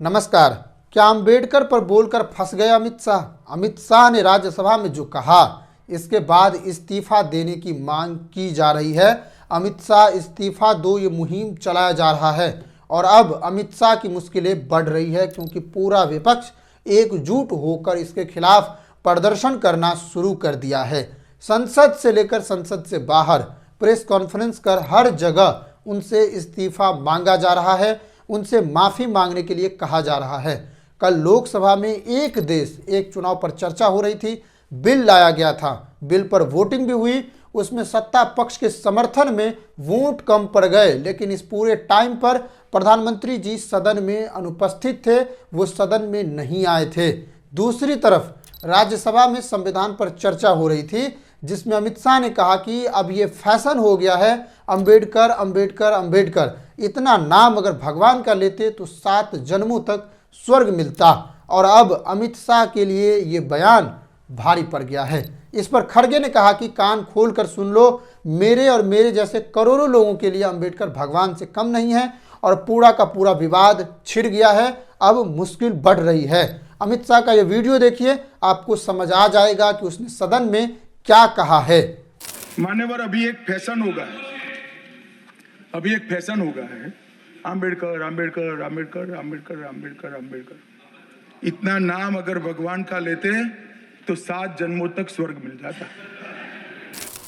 नमस्कार। क्या अंबेडकर पर बोलकर फंस गए अमित शाह? अमित शाह ने राज्यसभा में जो कहा, इसके बाद इस्तीफा देने की मांग की जा रही है। अमित शाह इस्तीफा दो ये मुहिम चलाया जा रहा है और अब अमित शाह की मुश्किलें बढ़ रही है क्योंकि पूरा विपक्ष एकजुट होकर इसके खिलाफ प्रदर्शन करना शुरू कर दिया है। संसद से लेकर संसद से बाहर प्रेस कॉन्फ्रेंस कर हर जगह उनसे इस्तीफा मांगा जा रहा है, उनसे माफ़ी मांगने के लिए कहा जा रहा है। कल लोकसभा में एक देश एक चुनाव पर चर्चा हो रही थी, बिल लाया गया था, बिल पर वोटिंग भी हुई, उसमें सत्ता पक्ष के समर्थन में वोट कम पड़ गए, लेकिन इस पूरे टाइम पर प्रधानमंत्री जी सदन में अनुपस्थित थे, वो सदन में नहीं आए थे। दूसरी तरफ राज्यसभा में संविधान पर चर्चा हो रही थी, जिसमें अमित शाह ने कहा कि अब ये फैशन हो गया है, अंबेडकर अंबेडकर अंबेडकर, इतना नाम अगर भगवान का लेते तो 7 जन्मों तक स्वर्ग मिलता। और अब अमित शाह के लिए ये बयान भारी पड़ गया है। इस पर खड़गे ने कहा कि कान खोल कर सुन लो, मेरे और मेरे जैसे करोड़ों लोगों के लिए अंबेडकर भगवान से कम नहीं है और पूरा का पूरा विवाद छिड़ गया है, अब मुश्किल बढ़ रही है। अमित शाह का ये वीडियो देखिए, आपको समझ आ जाएगा कि उसने सदन में क्या कहा है। मान्यवर, अभी एक फैशन हो गया है, अंबेडकर अंबेडकर अंबेडकर अंबेडकर अंबेडकर अंबेडकर, इतना नाम अगर भगवान का लेते तो 7 जन्मों तक स्वर्ग मिल जाता।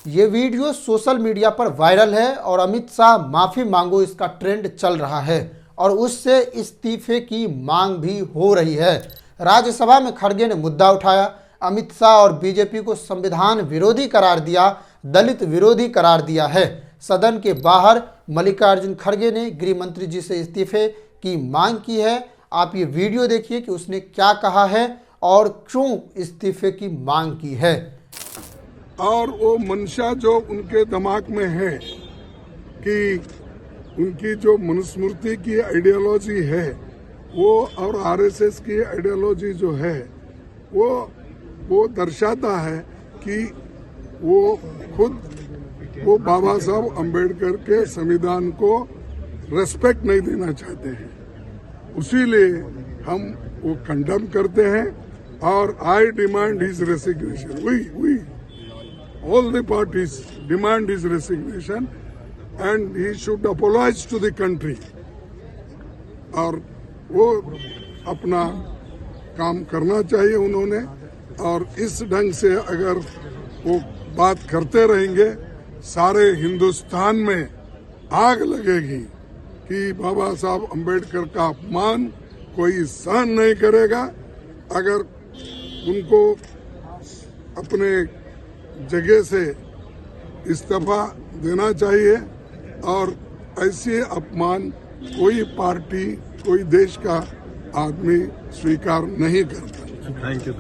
ये वीडियो सोशल मीडिया पर वायरल है और अमित शाह माफी मांगो इसका ट्रेंड चल रहा है और उससे इस्तीफे की मांग भी हो रही है। राज्यसभा में खड़गे ने मुद्दा उठाया, अमित शाह और बीजेपी को संविधान विरोधी करार दिया, दलित विरोधी करार दिया है। सदन के बाहर मल्लिकार्जुन खड़गे ने गृह मंत्री जी से इस्तीफे की मांग की है। आप ये वीडियो देखिए कि उसने क्या कहा है और क्यों इस्तीफे की मांग की है। और वो मंशा जो उनके दिमाग में है कि उनकी जो मनुस्मृति की आइडियोलॉजी है वो और आरएसएस की आइडियोलॉजी जो है वो दर्शाता है कि वो खुद वो बाबा साहब अंबेडकर के संविधान को रेस्पेक्ट नहीं देना चाहते हैं। उसीलिए हम वो कंडेम करते हैं और I demand his resignation. We all the parties demand his resignation and he should apologize to the country। और वो अपना काम करना चाहिए उन्होंने, और इस ढंग से अगर वो बात करते रहेंगे सारे हिंदुस्तान में आग लगेगी कि बाबा साहब अंबेडकर का अपमान कोई सहन नहीं करेगा। अगर उनको अपने जगह से इस्तीफा देना चाहिए और ऐसे अपमान कोई पार्टी कोई देश का आदमी स्वीकार नहीं करता। Thank you.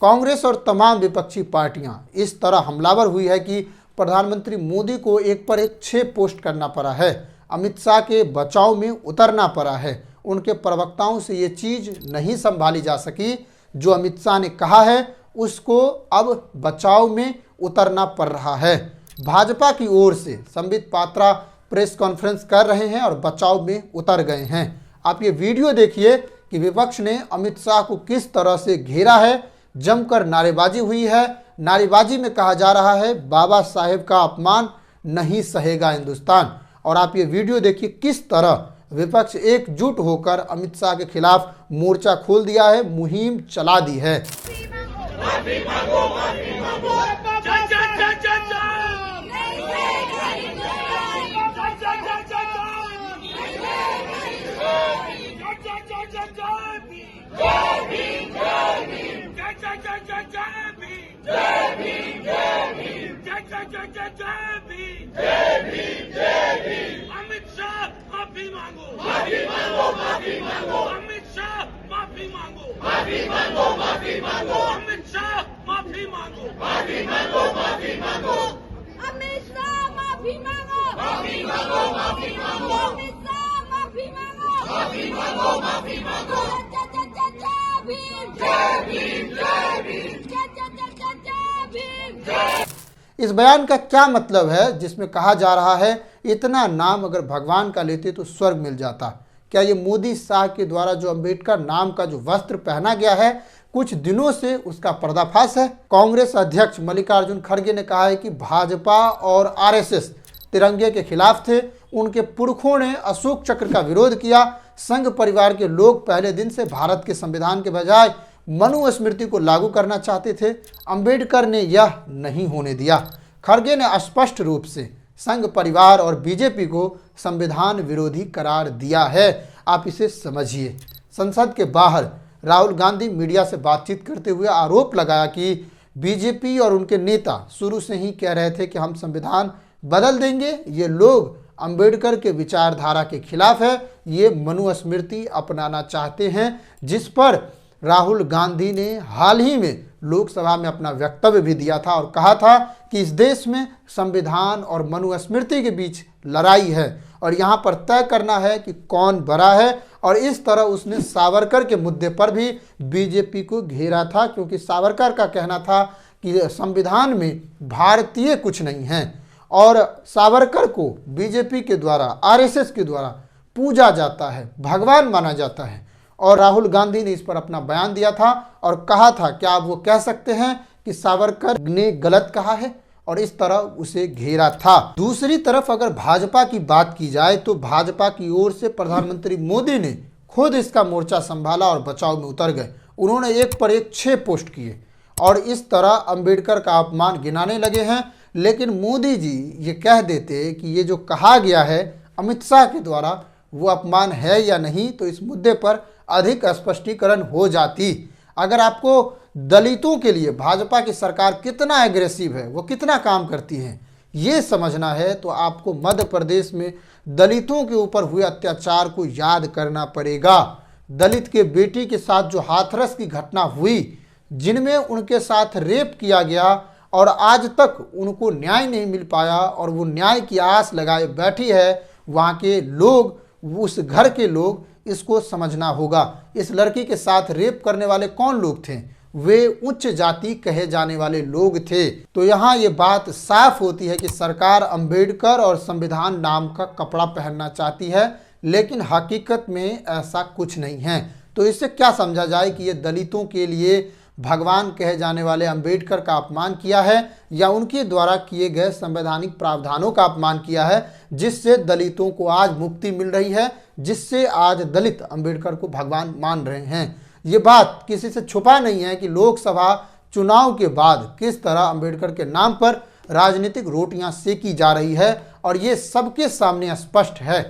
कांग्रेस और तमाम विपक्षी पार्टियां इस तरह हमलावर हुई है कि प्रधानमंत्री मोदी को एक पर एक 6 पोस्ट करना पड़ा है, अमित शाह के बचाव में उतरना पड़ा है। उनके प्रवक्ताओं से ये चीज़ नहीं संभाली जा सकी, जो अमित शाह ने कहा है उसको अब बचाव में उतरना पड़ रहा है। भाजपा की ओर से संबित पात्रा प्रेस कॉन्फ्रेंस कर रहे हैं और बचाव में उतर गए हैं। आप ये वीडियो देखिए कि विपक्ष ने अमित शाह को किस तरह से घेरा है, जमकर नारेबाजी हुई है। नारेबाजी में कहा जा रहा है बाबा साहेब का अपमान नहीं सहेगा हिंदुस्तान। और आप ये वीडियो देखिए किस तरह विपक्ष एकजुट होकर अमित शाह के खिलाफ मोर्चा खोल दिया है, मुहिम चला दी है। माफी मांगो, माफी मांगो। अमित शाह माफी मांगो, माफी मांगो, माफी मांगो। अमित शाह माफी मांगो, माफी मांगो, माफी मांगो। अमित शाह माफी मांगो, माफी मांगो, माफी मांगो। अमित शाह माफी मांगो, माफी मांगो, माफी मांगो। अमित शाह माफी मांगो, माफी मांगो, माफी मांगो। जय भीम, जय भीम, जय भीम। जय भीम। इस बयान का क्या मतलब है, जिसमें कहा जा रहा है इतना नाम अगर भगवान का लेते तो स्वर्ग मिल जाता? क्या ये मोदी शाह के द्वारा जो अंबेडकर नाम का जो वस्त्र पहना गया है कुछ दिनों से उसका पर्दाफाश है? कांग्रेस अध्यक्ष मल्लिकार्जुन खड़गे ने कहा है कि भाजपा और आरएसएस तिरंगे के खिलाफ थे, उनके पुरखों ने अशोक चक्र का विरोध किया। संघ परिवार के लोग पहले दिन से भारत के संविधान के बजाय मनुस्मृति को लागू करना चाहते थे। अंबेडकर ने यह नहीं होने दिया। खड़गे ने स्पष्ट रूप से संघ परिवार और बीजेपी को संविधान विरोधी करार दिया है। आप इसे समझिए। संसद के बाहर राहुल गांधी मीडिया से बातचीत करते हुए आरोप लगाया कि बीजेपी और उनके नेता शुरू से ही कह रहे थे कि हम संविधान बदल देंगे। ये लोग अंबेडकर के विचारधारा के खिलाफ है, ये मनुस्मृति अपनाना चाहते हैं, जिस पर राहुल गांधी ने हाल ही में लोकसभा में अपना वक्तव्य भी दिया था और कहा था कि इस देश में संविधान और मनुस्मृति के बीच लड़ाई है और यहाँ पर तय करना है कि कौन बड़ा है। और इस तरह उसने सावरकर के मुद्दे पर भी बीजेपी को घेरा था, क्योंकि सावरकर का कहना था कि संविधान में भारतीय कुछ नहीं है और सावरकर को बीजेपी के द्वारा, आरएसएस के द्वारा पूजा जाता है, भगवान माना जाता है। और राहुल गांधी ने इस पर अपना बयान दिया था और कहा था, क्या आप वो कह सकते हैं कि सावरकर ने गलत कहा है, और इस तरह उसे घेरा था। दूसरी तरफ अगर भाजपा की बात की जाए तो भाजपा की ओर से प्रधानमंत्री मोदी ने खुद इसका मोर्चा संभाला और बचाव में उतर गए। उन्होंने एक पर एक 6 पोस्ट किए और इस तरह अंबेडकर का अपमान गिनाने लगे हैं। लेकिन मोदी जी ये कह देते कि ये जो कहा गया है अमित शाह के द्वारा वो अपमान है या नहीं, तो इस मुद्दे पर अधिक स्पष्टीकरण हो जाती। अगर आपको दलितों के लिए भाजपा की सरकार कितना एग्रेसिव है, वो कितना काम करती है, ये समझना है तो आपको मध्य प्रदेश में दलितों के ऊपर हुए अत्याचार को याद करना पड़ेगा। दलित के बेटी के साथ जो हाथरस की घटना हुई, जिनमें उनके साथ रेप किया गया और आज तक उनको न्याय नहीं मिल पाया और वो न्याय की आस लगाए बैठी है वहाँ के लोग, उस घर के लोग, इसको समझना होगा। इस लड़की के साथ रेप करने वाले कौन लोग थे? वे उच्च जाति कहे जाने वाले लोग थे। तो यहाँ ये बात साफ होती है कि सरकार अंबेडकर और संविधान नाम का कपड़ा पहनना चाहती है, लेकिन हकीकत में ऐसा कुछ नहीं है। तो इससे क्या समझा जाए कि ये दलितों के लिए भगवान कहे जाने वाले अंबेडकर का अपमान किया है या उनके द्वारा किए गए संवैधानिक प्रावधानों का अपमान किया है, जिससे दलितों को आज मुक्ति मिल रही है, जिससे आज दलित अंबेडकर को भगवान मान रहे हैं। ये बात किसी से छुपा नहीं है कि लोकसभा चुनाव के बाद किस तरह अंबेडकर के नाम पर राजनीतिक रोटियां सेकी जा रही है और ये सबके सामने स्पष्ट है।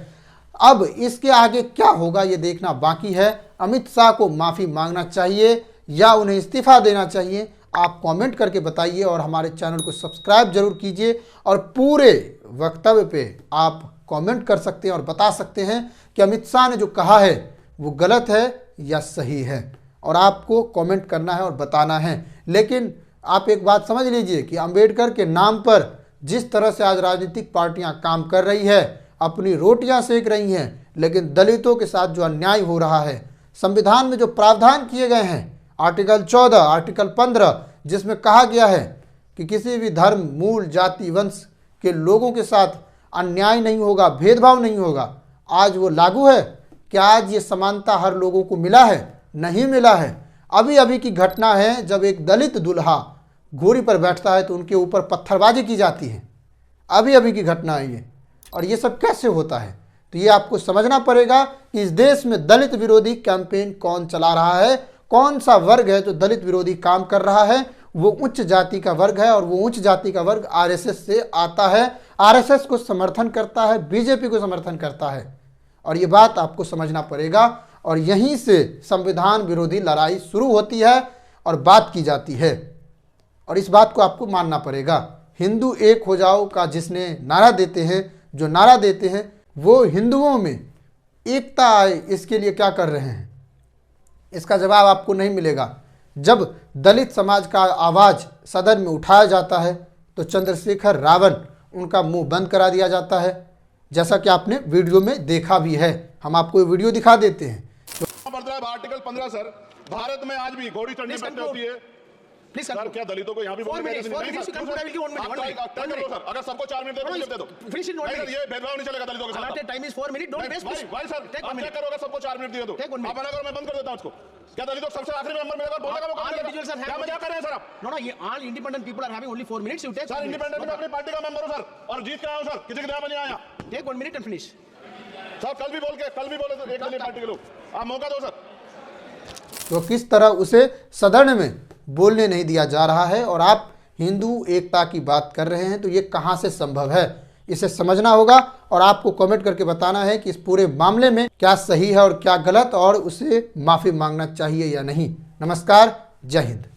अब इसके आगे क्या होगा ये देखना बाकी है। अमित शाह को माफ़ी मांगना चाहिए या उन्हें इस्तीफा देना चाहिए? आप कमेंट करके बताइए और हमारे चैनल को सब्सक्राइब जरूर कीजिए और पूरे वक्तव्य पे आप कमेंट कर सकते हैं और बता सकते हैं कि अमित शाह ने जो कहा है वो गलत है या सही है, और आपको कमेंट करना है और बताना है। लेकिन आप एक बात समझ लीजिए कि अंबेडकर के नाम पर जिस तरह से आज राजनीतिक पार्टियां काम कर रही है, अपनी रोटियां सेक रही हैं, लेकिन दलितों के साथ जो अन्याय हो रहा है, संविधान में जो प्रावधान किए गए हैं, आर्टिकल 14, आर्टिकल 15, जिसमें कहा गया है कि किसी भी धर्म, मूल, जाति, वंश के लोगों के साथ अन्याय नहीं होगा, भेदभाव नहीं होगा, आज वो लागू है? क्या आज ये समानता हर लोगों को मिला है? नहीं मिला है। अभी अभी की घटना है, जब एक दलित दूल्हा घोड़ी पर बैठता है तो उनके ऊपर पत्थरबाजी की जाती है। अभी अभी की घटना है ये, और ये सब कैसे होता है? तो ये आपको समझना पड़ेगा कि इस देश में दलित विरोधी कैंपेन कौन चला रहा है, कौन सा वर्ग है जो दलित विरोधी काम कर रहा है। वो उच्च जाति का वर्ग है और वो उच्च जाति का वर्ग आरएसएस से आता है, आरएसएस को समर्थन करता है, बीजेपी को समर्थन करता है, और ये बात आपको समझना पड़ेगा। और यहीं से संविधान विरोधी लड़ाई शुरू होती है और बात की जाती है, और इस बात को आपको मानना पड़ेगा। हिंदू एक हो जाओ का जिसने नारा देते हैं, जो नारा देते हैं, वो हिंदुओं में एकता आए इसके लिए क्या कर रहे हैं? इसका जवाब आपको नहीं मिलेगा। जब दलित समाज का आवाज़ सदन में उठाया जाता है तो चंद्रशेखर रावण, उनका मुंह बंद करा दिया जाता है, जैसा कि आपने वीडियो में देखा भी है। हम आपको ये वीडियो दिखा देते हैं। आर्टिकल 15 सर, भारत में आज भी घोड़ी चढ़नी बंद होती है। प्लीज सर क्या दलितों को यहाँ भी 4 minutes, 4 minutes, you can put, I will give 1 minute, 1 minute. तय कर लो सर, अगर सबको 4 मिनट दे दो Finish in 1 नहीं सर, minute. ये भेदभाव नहीं चलेगा दलितों के साथ। Allotted time is 4 minutes, don't waste. भाई सर, Take 1 आप क्या minute. करोगे? सबको 4 मिनट दिए तो Take 1 minute. आप मना करो, मैं बंद कर देता हूँ उसको। क्या दलितों को सबसे आखिरी मेंबर मिलेगा, बोलने का मौका All मिलेगा? individuals are क्या having- मजाक कर रहे हैं सर आप? No, all independent people are having only 4 minutes, you take sir 1 minute. Independent में अपनी पार्टी का मेंबर हूँ सर, और जीत के आया हूँ सर, किसी के दया में नहीं आया। Take 1 minute and finish. Sir कल भी बोले तो एक पार्टी के लोग, आप मौका दो सर। तो किस तरह उसे सदन में बोलने नहीं दिया जा रहा है और आप हिंदू एकता की बात कर रहे हैं, तो ये कहां से संभव है? इसे समझना होगा और आपको कमेंट करके बताना है कि इस पूरे मामले में क्या सही है और क्या गलत, और उसे माफी मांगना चाहिए या नहीं। नमस्कार, जय हिंद।